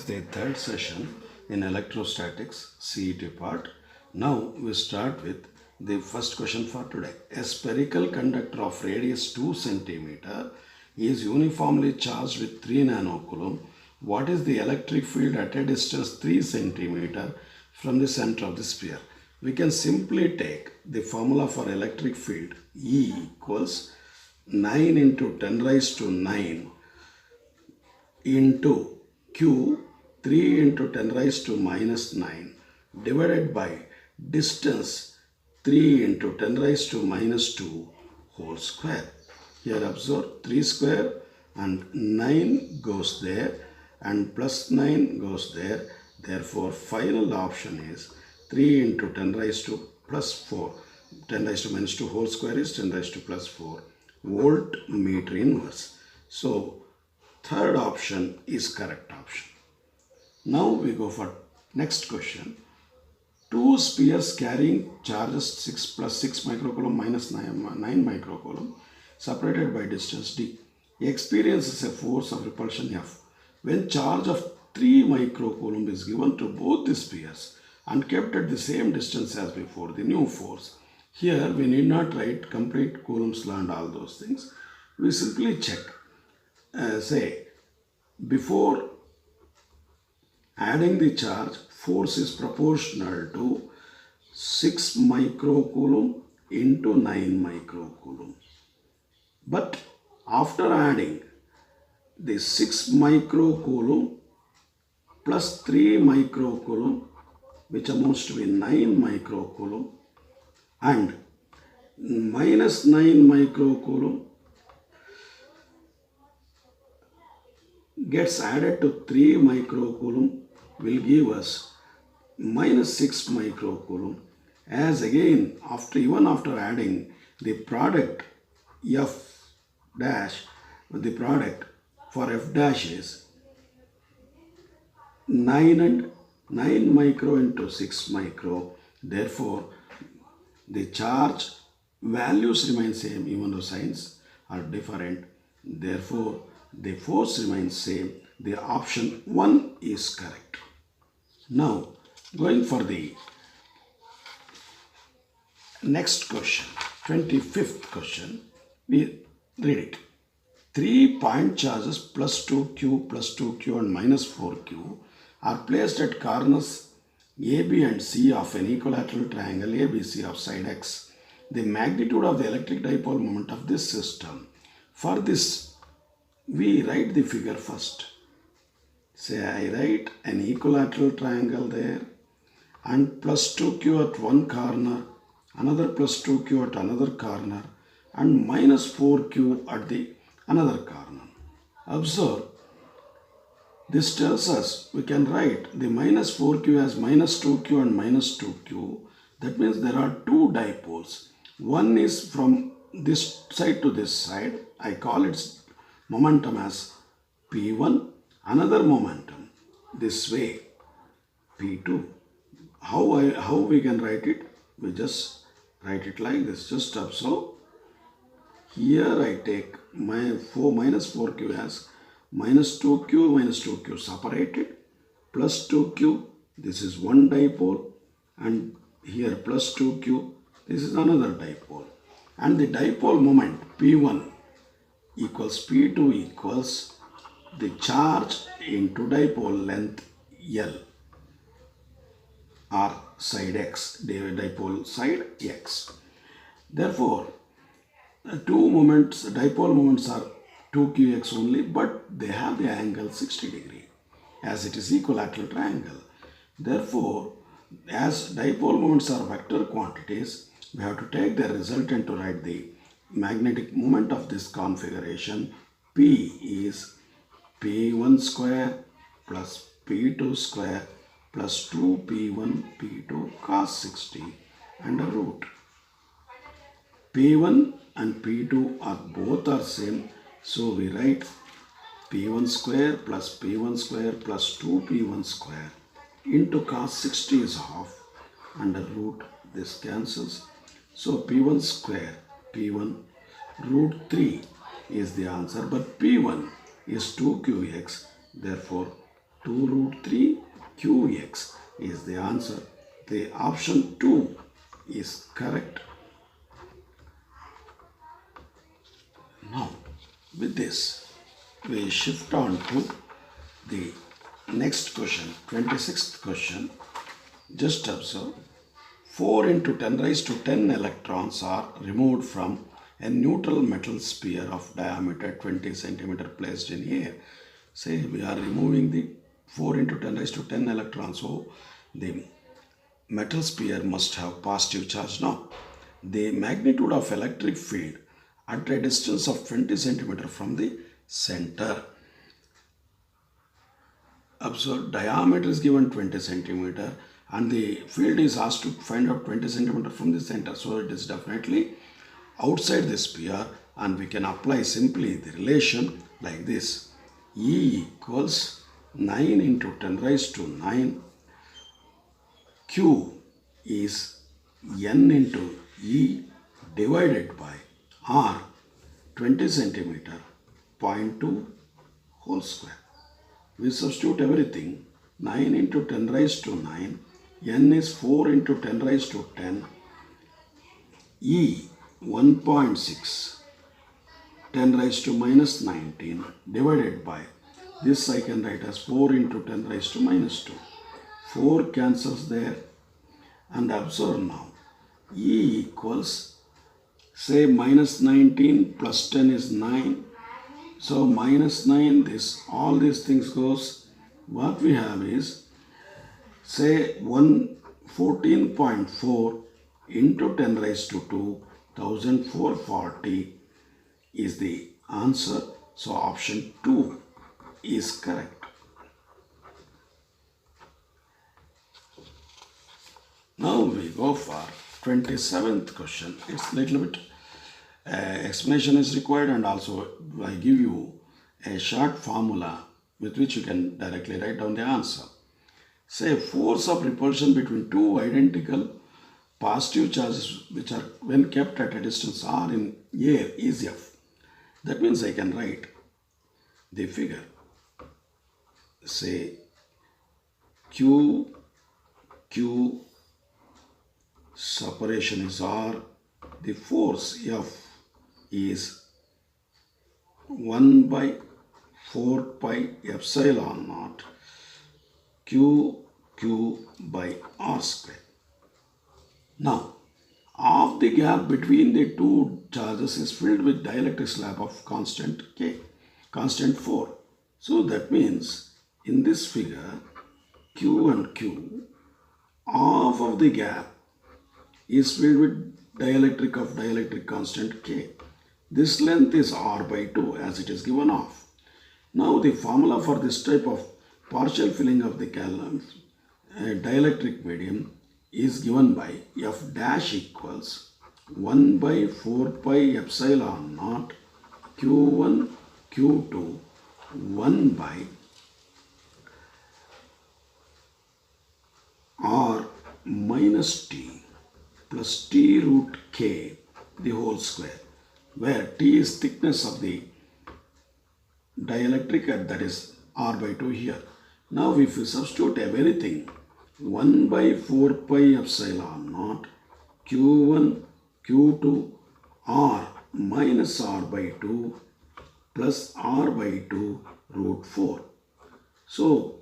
is the third session in electrostatics CET part. Now we start with the first question for today. A spherical conductor of radius 2 cm is uniformly charged with 3 nanocoulomb. What is the electric field at a distance 3 cm from the center of the sphere? We can simply take the formula for electric field. E equals 9 into 10 raised to 9 into Q 3 into 10 raised to minus 9 divided by distance 3 into 10 raised to minus 2 whole square. Here observe 3 square and 9 goes there and plus 9 goes there. Therefore, final option is 3 into 10 raised to plus 4. 10 raised to minus 2 whole square is 10 raised to plus 4 volt meter inverse. So, third option is correct option. Now we go for next question. Two spheres carrying charges 6 plus 6 microcoulomb minus 9 microcoulomb separated by distance d experiences a force of repulsion F. When charge of 3 microcoulomb is given to both the spheres and kept at the same distance as before, the new force. Here we need not write complete Coulomb's law and all those things. We simply check. Say before adding the charge, force is proportional to 6 microcoulomb into 9 microcoulomb. But after adding the 6 microcoulomb plus 3 microcoulomb, which amounts to be 9 microcoulomb, and minus 9 microcoulomb gets added to 3 microcoulomb will give us minus 6 microcoulomb, as again even after adding the product F dash, the product for F dash is 9 micro into 6 micro. Therefore, the charge values remain same even though signs are different. Therefore, the force remains same. The option 1 is correct. Now, going for the next question, 25th question, we read it. 3 point charges plus 2q plus 2q and minus 4q are placed at corners AB and C of an equilateral triangle ABC of side X. The magnitude of the electric dipole moment of this system. For this, we write the figure first. Say I write an equilateral triangle there and plus 2q at one corner, another plus 2q at another corner, and minus 4q at the another corner. Observe, this tells us we can write the minus 4q as minus 2q and minus 2q. That means there are two dipoles. One is from this side to this side. I call its momentum as P1. Another momentum this way, P2. How we can write it? We just write it like this. Just observe. Here I take my minus 4q as minus 2q separated, plus 2q, this is one dipole, and here plus 2q, this is another dipole. And the dipole moment P1 equals P2 equals the charge into dipole length L or side X, dipole side X. Therefore, dipole moments are 2qx only, but they have the angle 60 degree as it is equilateral triangle. Therefore, as dipole moments are vector quantities, we have to take the resultant to write the magnetic moment of this configuration. P is P1 square plus P2 square plus 2P1 P2 cos 60 under root. P1 and P2 are both are same. So we write P1 square plus P1 square plus 2P1 square into cos 60 is half under root. This cancels. So P1 square, P1 root 3 is the answer. But P1 is 2qx. Therefore, 2 root 3 qx is the answer. The option 2 is correct. Now, with this, we shift on to the next question, 26th question. Just observe, 4 into 10 raised to 10 electrons are removed from a neutral metal sphere of diameter 20 centimeter placed in air. Say we are removing the 4 into 10 raised to 10 electrons. So the metal sphere must have positive charge now. The magnitude of electric field at a distance of 20 centimeter from the center. Observe, diameter is given 20 centimeter and the field is asked to find out 20 centimeter from the center. So it is definitely outside the sphere, and we can apply simply the relation like this. E equals 9 into 10 raised to 9. Q is N into E divided by R 20 centimeter 0.2 whole square. We substitute everything. 9 into 10 raised to 9. N is 4 into 10 raised to 10. E 1.6. 10 raised to minus 19 divided by this I can write as 4 into 10 raised to minus 2. 4 cancels there, and observe now. E equals, say minus 19 plus 10 is 9. So minus 9, all these things goes. What we have is, say 114.4 into 10 raised to 2, 1440 is the answer. So option 2 is correct. Now we go for 27th question. It's a little bit explanation is required, and also I give you a short formula with which you can directly write down the answer. Say force of repulsion between two identical positive charges which are when kept at a distance r in air is F. That means I can write the figure. Say Q separation is R. The force F is 1 by 4 pi epsilon naught Q by R square. Now, half the gap between the two charges is filled with dielectric slab of constant K, constant 4. So that means in this figure, Q and Q, half of the gap is filled with dielectric constant K. This length is R by 2 as it is given off. Now the formula for this type of partial filling of the dielectric medium is given by F dash equals 1 by 4 pi epsilon naught Q1 Q2 1 by R minus T plus T root K the whole square, where T is thickness of the dielectric and that is R by 2 here. Now if we substitute everything, 1 by 4 pi epsilon naught Q1 Q2 R minus R by 2 plus R by 2 root 4. So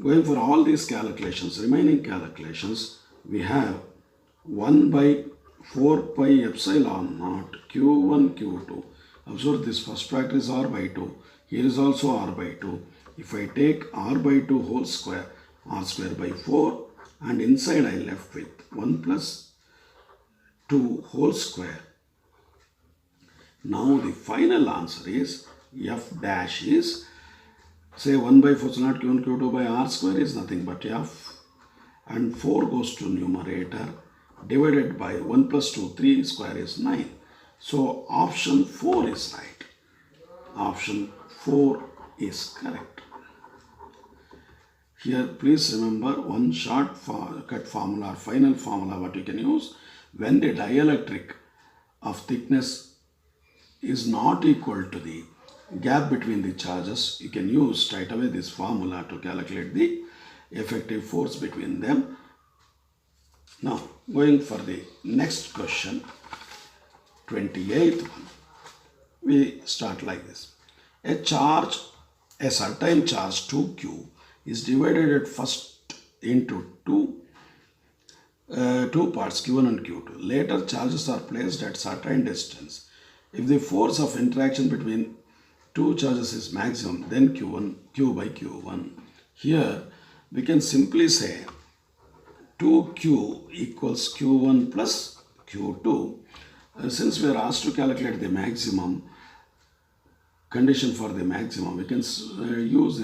going for all these calculations, remaining calculations, we have 1 by 4 pi epsilon naught Q1 Q2. Observe this first factor is R by 2. Here is also R by 2. If I take R by 2 whole square, R square by 4, and inside I left with 1 plus 2 whole square. Now the final answer is F dash is, say 1 by 4 naught Q1 Q2 by R square is nothing but F, and 4 goes to numerator divided by 1 plus 2, 3 square is 9. So option 4 is right. Option 4 is correct. Here please remember one shortcut formula or final formula what you can use. When the dielectric of thickness is not equal to the gap between the charges, you can use straight away this formula to calculate the effective force between them. Now, going for the next question, 28th one, we start like this. A certain charge 2q is divided at first into two parts, q1 and q2. Later, charges are placed at certain distance. If the force of interaction between two charges is maximum, then q by q1. Here, we can simply say 2q equals q1 plus q2. Since we are asked to calculate the maximum, condition for the maximum, we can use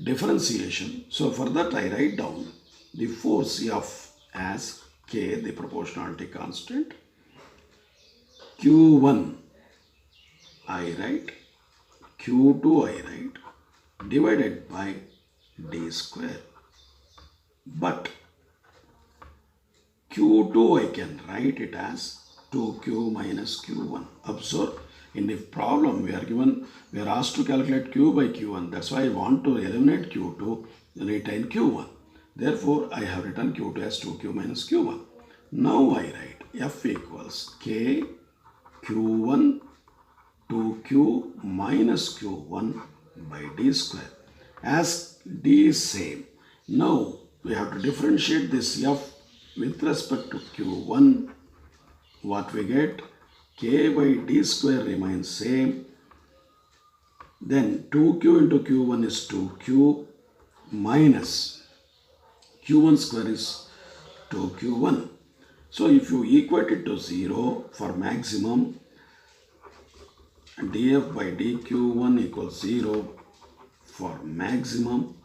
differentiation. So for that, I write down the force F as K, the proportionality constant. Q1 I write, Q2 I write, divided by d square. But Q2 I can write it as 2q minus q1. Observe, in the problem we are asked to calculate q by q1. That's why I want to eliminate q2, retain q1. Therefore, I have written q2 as 2q minus q1. Now I write F equals k q1 2q minus q1 by d square. As d is same, now we have to differentiate this F with respect to q1. What we get? K by d square remains same. Then 2q into q1 is 2q minus q1 square is 2q1. So if you equate it to 0 for maximum, df by dq1 equals 0 for maximum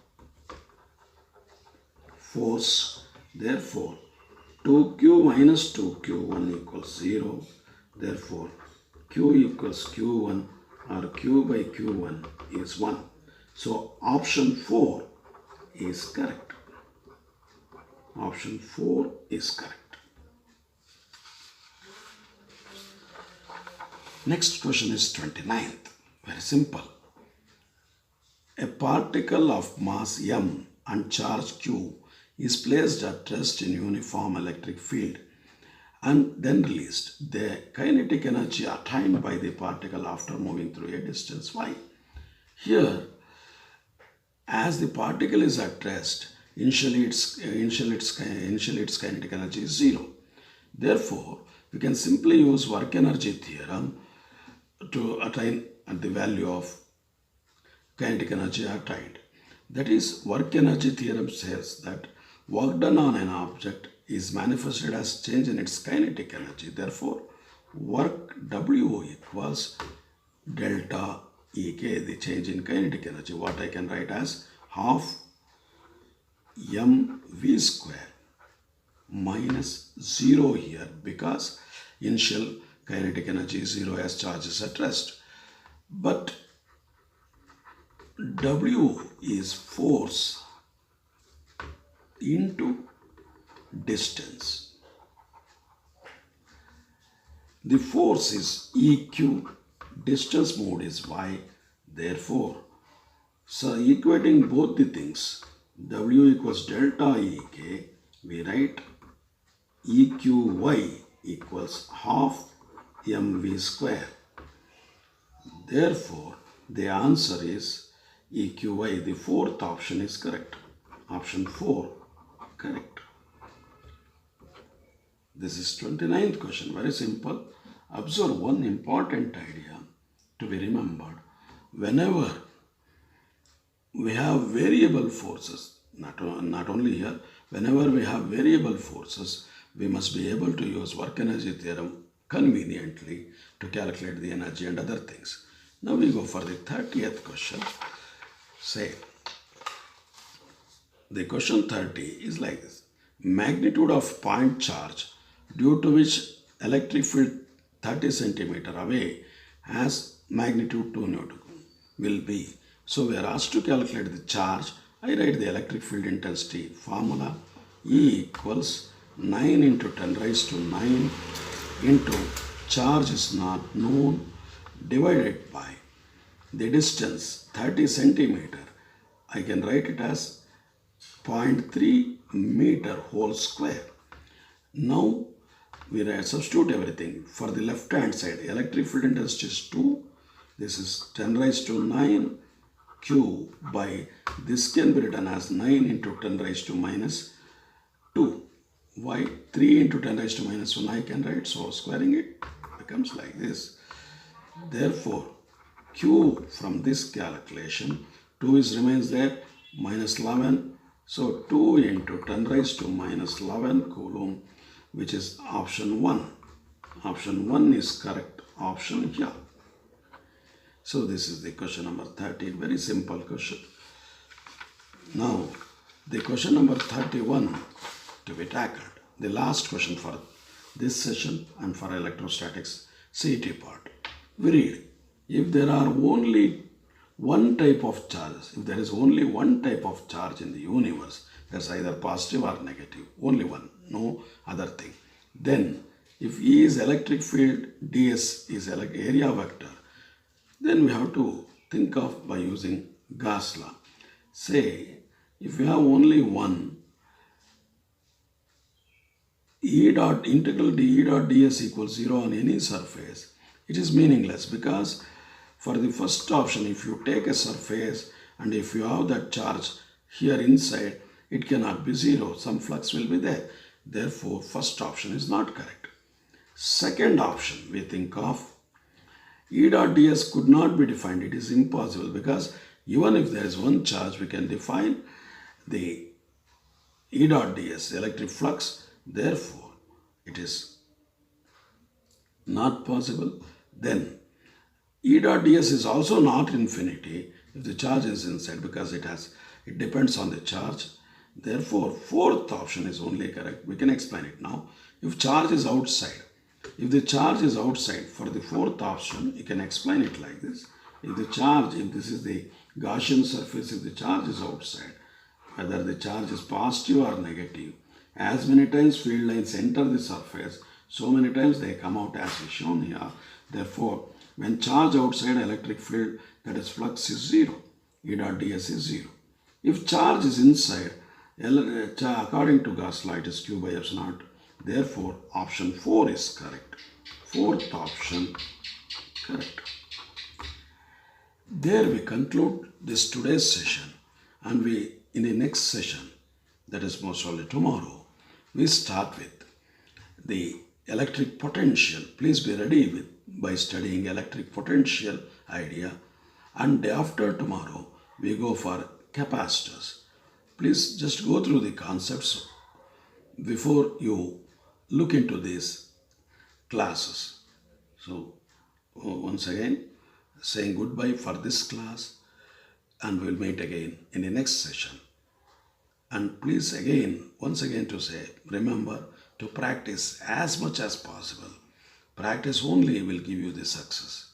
force. Therefore, 2q minus 2q1 equals 0. Therefore, q equals q1 or q by q1 is 1. So, option 4 is correct. Option 4 is correct. Next question is 29th. Very simple. A particle of mass m and charge q is placed at rest in uniform electric field and then released. The kinetic energy attained by the particle after moving through a distance y. Here, as the particle is at rest, initially its kinetic energy is 0. Therefore, we can simply use work energy theorem to attain the value of kinetic energy attained. That is, work energy theorem says that work done on an object is manifested as change in its kinetic energy. Therefore, work W equals delta Ek, the change in kinetic energy. What I can write as half mv square minus 0 here, because initial kinetic energy is 0 as charge is at rest. But W is force into distance. The force is EQ, distance moved is y. Therefore, so equating both the things, W equals delta Ek, we write EQy equals half mv square. Therefore, the answer is EQy. The fourth option is correct. Option 4 correct. This is 29th question. Very simple. Observe one important idea to be remembered. Whenever we have variable forces, not only here, whenever we have variable forces, we must be able to use work energy theorem conveniently to calculate the energy and other things. Now we go for the 30th question. Say, the question 30 is like this. Magnitude of point charge due to which electric field 30 centimeter away has magnitude 2 Newton will be. So we are asked to calculate the charge. I write the electric field intensity formula. E equals 9 into 10 raised to 9 into charge is not known divided by the distance 30 centimeter, I can write it as 0.3 meter whole square. Now we substitute everything. For the left hand side, electric field intensity is 2. This is 10 raised to 9 q by, this can be written as 9 into 10 raised to minus 2. Why? 3 into 10 raised to minus 1 I can write. So squaring it becomes like this. Therefore, q from this calculation, 2 remains there, minus 11. So 2 into 10 raised to minus 11 coulomb, which is option 1. Option 1 is correct option here. So this is the question number 13. Very simple question. Now the question number 31 to be tackled. The last question for this session and for electrostatics CET part. We read, if there are only one type of charges, if there is only one type of charge in the universe, that's either positive or negative, only one, no other thing. Then if E is electric field, ds is area vector, then we have to think of by using Gauss law. Say, if we have only one, E dot integral dE dot ds equals 0 on any surface, it is meaningless, because for the first option, if you take a surface and if you have that charge here inside, it cannot be 0. Some flux will be there. Therefore, first option is not correct. Second option, we think of E dot ds could not be defined. It is impossible, because even if there is one charge, we can define the E dot ds, electric flux. Therefore, it is not possible. Then E dot ds is also not infinity if the charge is inside, because it depends on the charge. Therefore, fourth option is only correct. We can explain it now. If charge is outside, if the charge is outside, for the fourth option, you can explain it like this. If this is the Gaussian surface, if the charge is outside, whether the charge is positive or negative, as many times field lines enter the surface, so many times they come out, as is shown here. Therefore, when charge outside, electric field, that is flux, is 0. E dot ds is 0. If charge is inside, according to Gauss law, it is q by epsilon naught. Therefore, option 4 is correct. Fourth option correct. There we conclude this today's session, and we, in the next session, that is most probably tomorrow, we start with the electric potential. Please be ready by studying electric potential idea, and day after tomorrow we go for capacitors. Please just go through the concepts before you look into these classes. So once again, saying goodbye for this class, and we'll meet again in the next session. And please once again to say, remember to practice as much as possible. Practice only will give you the success.